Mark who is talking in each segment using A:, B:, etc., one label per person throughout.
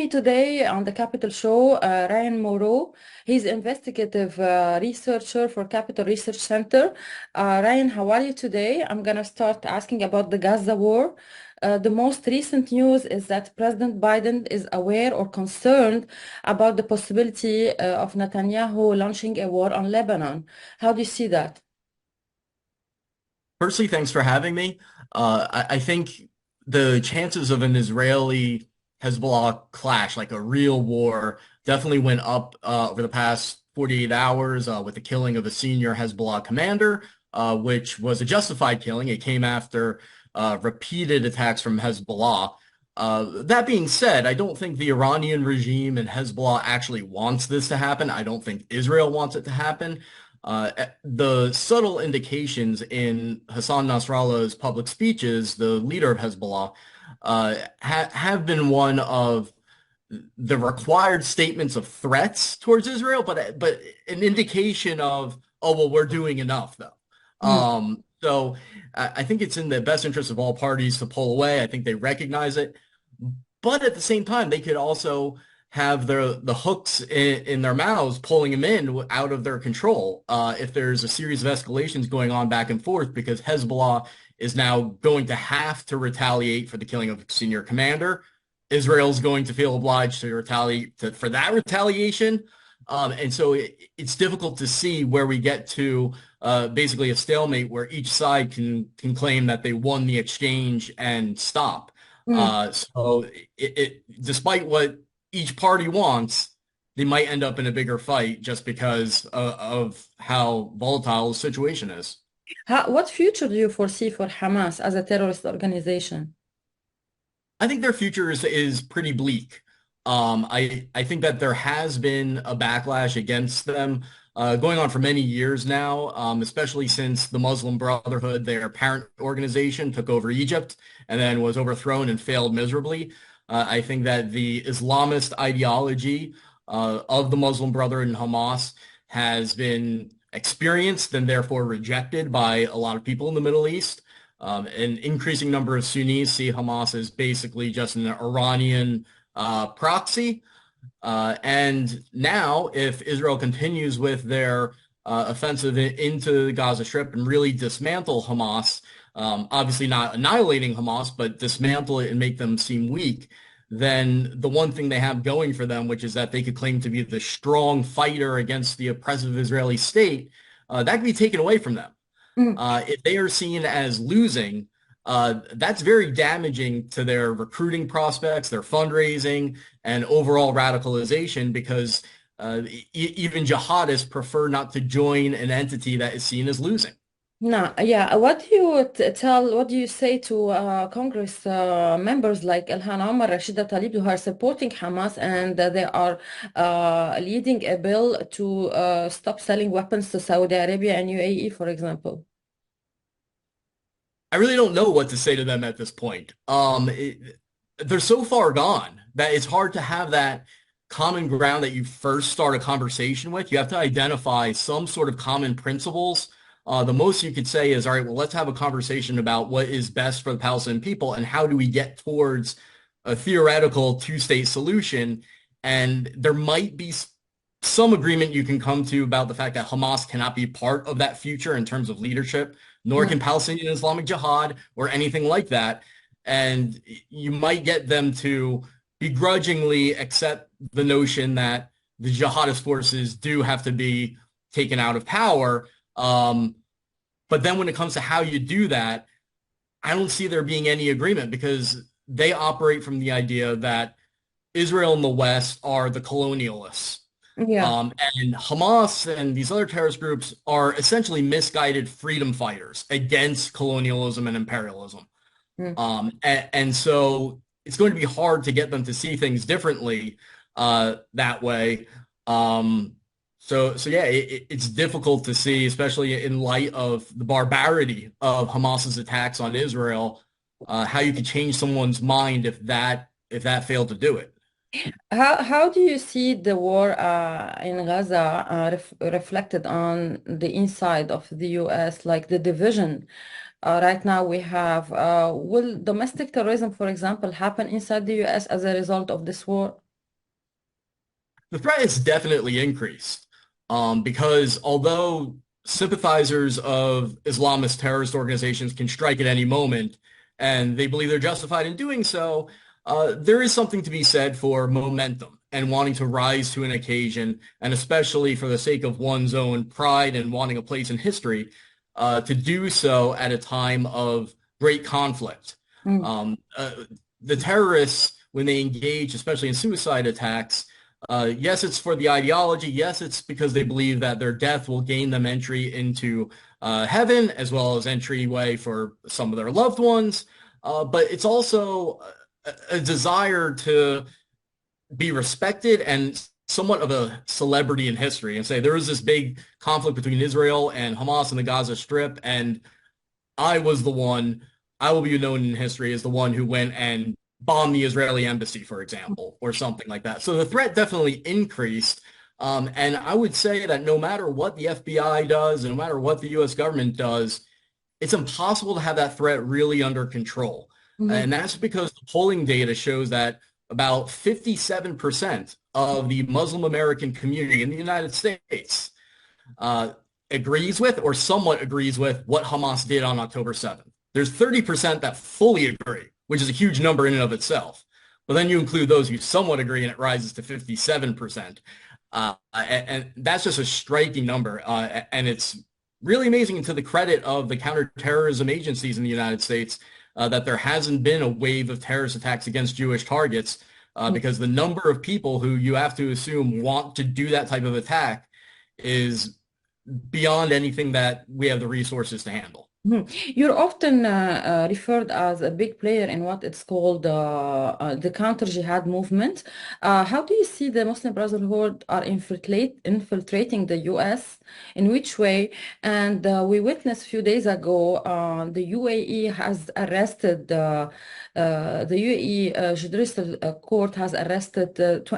A: me today on the Capital Show, Rayan Mauro. He's investigative researcher for Capital Research Center. Ryan, how are you today? I'm gonna start asking about the Gaza war. The most recent news is that President Biden is aware or concerned about the possibility of Netanyahu launching a war on Lebanon. How do you see that?
B: Firstly, thanks for having me. I think the chances of an Israeli Hezbollah clash, like a real war, definitely went up over the past 48 hours with the killing of a senior Hezbollah commander, which was a justified killing. It came after repeated attacks from Hezbollah. That being said, I don't think the Iranian regime and Hezbollah actually wants this to happen. I don't think Israel wants it to happen. The subtle indications in Hassan Nasrallah's public speeches, the leader of Hezbollah, have been one of the required statements of threats towards Israel, but an indication of, oh, well, we're doing enough, though.
A: Mm.
B: So I think it's in the best interest of all parties to pull away. I think they recognize it. But at the same time, they could also have the hooks in their mouths, pulling them in out of their control. If there's a series of escalations going on back and forth, because Hezbollah is now going to have to retaliate for the killing of a senior commander. Israel's going to feel obliged to retaliate for that retaliation. And so it's difficult to see where we get to basically a stalemate where each side can claim that they won the exchange and stop.
A: Mm.
B: So despite what each party wants, they might end up in a bigger fight just because of how volatile the situation is.
A: What future do you foresee for Hamas as a terrorist organization?
B: I think their future is pretty bleak. I think that there has been a backlash against them going on for many years now, especially since the Muslim Brotherhood, their parent organization, took over Egypt and then was overthrown and failed miserably. I think that the Islamist ideology of the Muslim Brotherhood and Hamas has been experienced and therefore rejected by a lot of people in the Middle East. An increasing number of Sunnis see Hamas as basically just an Iranian proxy. And now, if Israel continues with their offensive into the Gaza Strip and really dismantle Hamas, obviously not annihilating Hamas, but dismantle it and make them seem weak, then the one thing they have going for them, which is that they could claim to be the strong fighter against the oppressive Israeli state, that could be taken away from them.
A: Mm.
B: If they are seen as losing, that's very damaging to their recruiting prospects, their fundraising, and overall radicalization because even jihadists prefer not to join an entity that is seen as losing.
A: No, yeah. What do you tell? What do you say to Congress members like Ilhan Omar, Rashida Tlaib, who are supporting Hamas and they are leading a bill to stop selling weapons to Saudi Arabia and UAE, for example?
B: I really don't know what to say to them at this point. They're so far gone that it's hard to have that common ground that you first start a conversation with. You have to identify some sort of common principles. The most you could say is, all right, well, let's have a conversation about what is best for the Palestinian people and how do we get towards a theoretical two-state solution. And there might be some agreement you can come to about the fact that Hamas cannot be part of that future in terms of leadership, nor can Palestinian Islamic Jihad or anything like that. And you might get them to begrudgingly accept the notion that the jihadist forces do have to be taken out of power. But then when it comes to how you do that, I don't see there being any agreement because they operate from the idea that Israel and the West are the colonialists.
A: Yeah.
B: And Hamas and these other terrorist groups are essentially misguided freedom fighters against colonialism and imperialism.
A: Mm.
B: And so it's going to be hard to get them to see things differently that way. So yeah, it's difficult to see, especially in light of the barbarity of Hamas's attacks on Israel, how you could change someone's mind if that failed to do it.
A: How do you see the war in Gaza reflected on the inside of the US, like the division? Right now we have, will domestic terrorism, for example, happen inside the US as a result of this war?
B: The threat has definitely increased because although sympathizers of Islamist terrorist organizations can strike at any moment and they believe they're justified in doing so, there is something to be said for momentum and wanting to rise to an occasion, and especially for the sake of one's own pride and wanting a place in history, to do so at a time of great conflict.
A: Mm.
B: Um, uh, the terrorists, when they engage, especially in suicide attacks, yes, it's for the ideology. Yes, it's because they believe that their death will gain them entry into heaven, as well as entryway for some of their loved ones. But it's also a desire to be respected and somewhat of a celebrity in history, and say there was this big conflict between Israel and Hamas in the Gaza Strip, and I was the one, I will be known in history as the one who went and bombed the Israeli embassy, for example, or something like that. So the threat definitely increased. And I would say that no matter what the FBI does, and no matter what the US government does, it's impossible to have that threat really under control.
A: Mhm.
B: And that's because the polling data shows that about 57% of the Muslim American community in the United States uh, agrees with or somewhat agrees with what Hamas did on October 7th. There's 30% that fully agree, which is a huge number in and of itself. But then you include those who somewhat agree, and it rises to 57%. And that's just a striking number. And it's really amazing, to the credit of the counterterrorism agencies in the United States, that there hasn't been a wave of terrorist attacks against Jewish targets, because the number of people who you have to assume want to do that type of attack is beyond anything that we have the resources to handle.
A: Mhm. You're often referred as a big player in what it's called the counter-jihad movement. How do you see the Muslim Brotherhood are infiltrating the US? In which way? And we witnessed a few days ago the UAE has arrested the UAE Judicial Court has arrested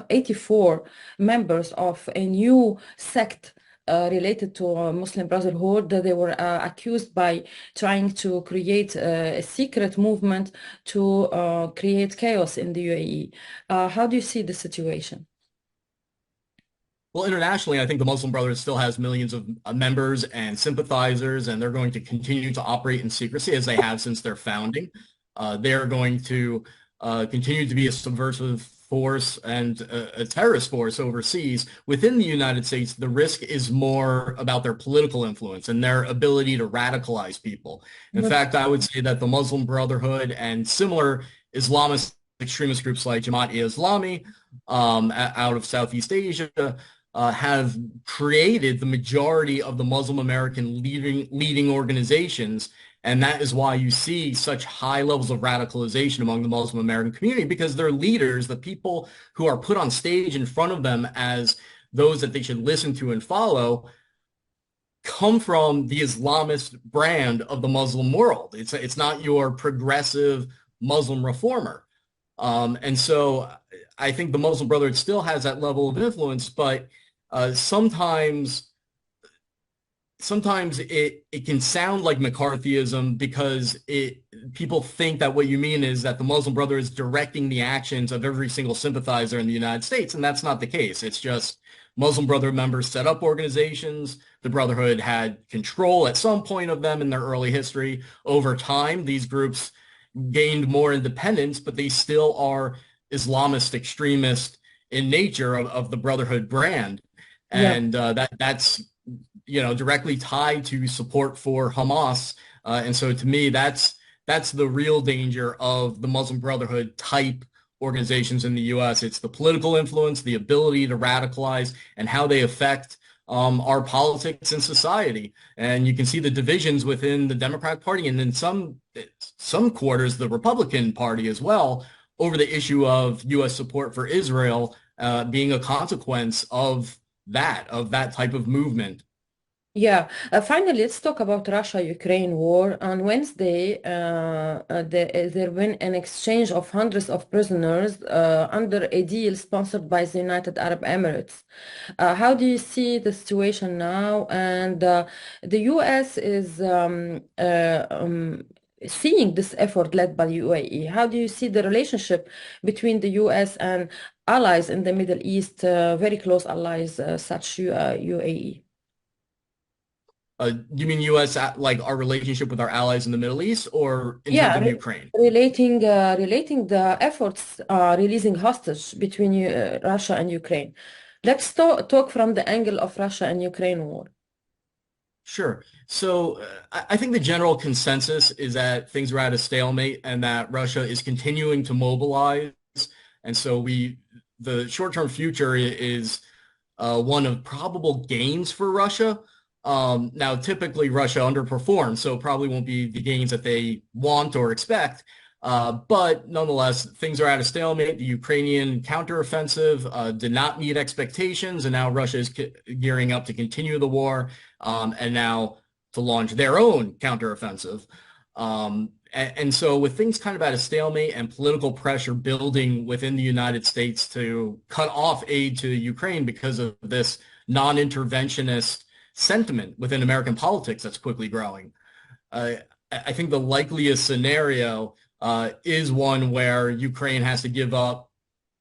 A: 84 members of a new sect related to Muslim Brotherhood. They were accused by trying to create a secret movement to create chaos in the UAE. How do you see the situation?
B: Well, internationally, I think the Muslim Brotherhood still has millions of members and sympathizers, and they're going to continue to operate in secrecy as they have since their founding. They're going to continue to be a subversive force and a terrorist force overseas. Within the United States, the risk is more about their political influence and their ability to radicalize people. In
A: Mhm.
B: fact, I would say that the Muslim Brotherhood and similar Islamist extremist groups like Jamaat-e-Islami out of Southeast Asia have created the majority of the Muslim American leading organizations. And that is why you see such high levels of radicalization among the Muslim American community, because their leaders, the people who are put on stage in front of them as those that they should listen to and follow, come from the Islamist brand of the Muslim world. It's not your progressive Muslim reformer. And so I think the Muslim Brotherhood still has that level of influence, but sometimes it can sound like McCarthyism, because it people think that what you mean is that the Muslim Brotherhood is directing the actions of every single sympathizer in the United States, and that's not the case. It's just Muslim Brotherhood members set up organizations. The Brotherhood had control at some point of them in their early history. Over time, these groups gained more independence, but they still are Islamist extremist in nature of the Brotherhood brand.
A: Yeah.
B: And that's directly tied to support for Hamas. And so to me, that's the real danger of the Muslim Brotherhood type organizations in the US. It's the political influence, the ability to radicalize, and how they affect our politics and society. And you can see the divisions within the Democratic Party, and in some quarters, the Republican Party as well, over the issue of US support for Israel being a consequence of that type of movement.
A: Yeah. Finally, let's talk about Russia-Ukraine war. On Wednesday, there been an exchange of hundreds of prisoners under a deal sponsored by the United Arab Emirates. How do you see the situation now? And the U.S. is seeing this effort led by UAE? How do you see the relationship between the US and allies in the Middle East, very close allies such UAE?
B: You mean U.S. like our relationship with our allies in the Middle East, or in terms
A: Yeah,
B: of Ukraine?
A: relating the efforts releasing hostage between Russia and Ukraine. Let's talk from the angle of Russia and Ukraine war.
B: Sure. So I think the general consensus is that things are at a stalemate and that Russia is continuing to mobilize. And so the short-term future is one of probable gains for Russia. Now, typically Russia underperforms, so it probably won't be the gains that they want or expect. But nonetheless, things are at a stalemate. The Ukrainian counteroffensive did not meet expectations, and now Russia is gearing up to continue the war, and now to launch their own counteroffensive. And so with things kind of at a stalemate and political pressure building within the United States to cut off aid to Ukraine because of this non-interventionist sentiment within American politics that's quickly growing, I think the likeliest scenario is one where Ukraine has to give up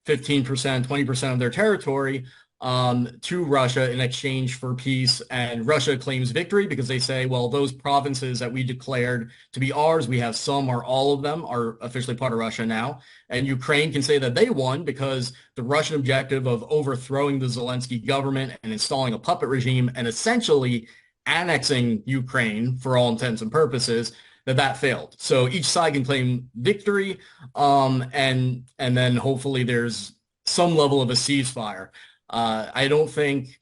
B: 15%, 20% of their territory to Russia in exchange for peace. And Russia claims victory because they say, well, those provinces that we declared to be ours, we have some or all of them are officially part of Russia now. And Ukraine can say that they won because the Russian objective of overthrowing the Zelensky government and installing a puppet regime and essentially annexing Ukraine for all intents and purposes, that failed. So each side can claim victory, and then hopefully there's some level of a ceasefire. I don't think,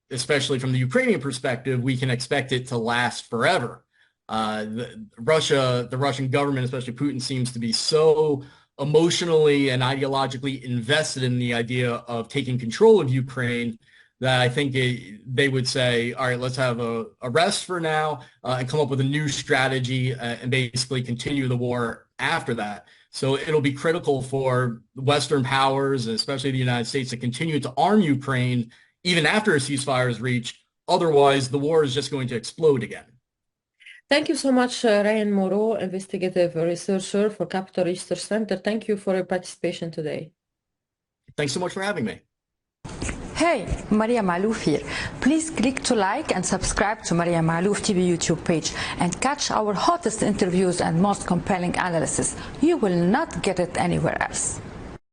B: especially from the Ukrainian perspective, we can expect it to last forever. The Russian government, especially Putin, seems to be so emotionally and ideologically invested in the idea of taking control of Ukraine that I think they would say, all right, let's have a rest for now and come up with a new strategy and basically continue the war after that. So it'll be critical for Western powers, especially the United States, to continue to arm Ukraine even after a ceasefire is reached. Otherwise, the war is just going to explode again.
A: Thank you so much, Rayan Mauro, investigative researcher for Capital Research Center. Thank you for your participation today.
B: Thanks so much for having me.
C: Hey, Maria Malouf here. Please click to like and subscribe to Maria Malouf TV YouTube page and catch our hottest interviews and most compelling analysis. You will not get it anywhere else.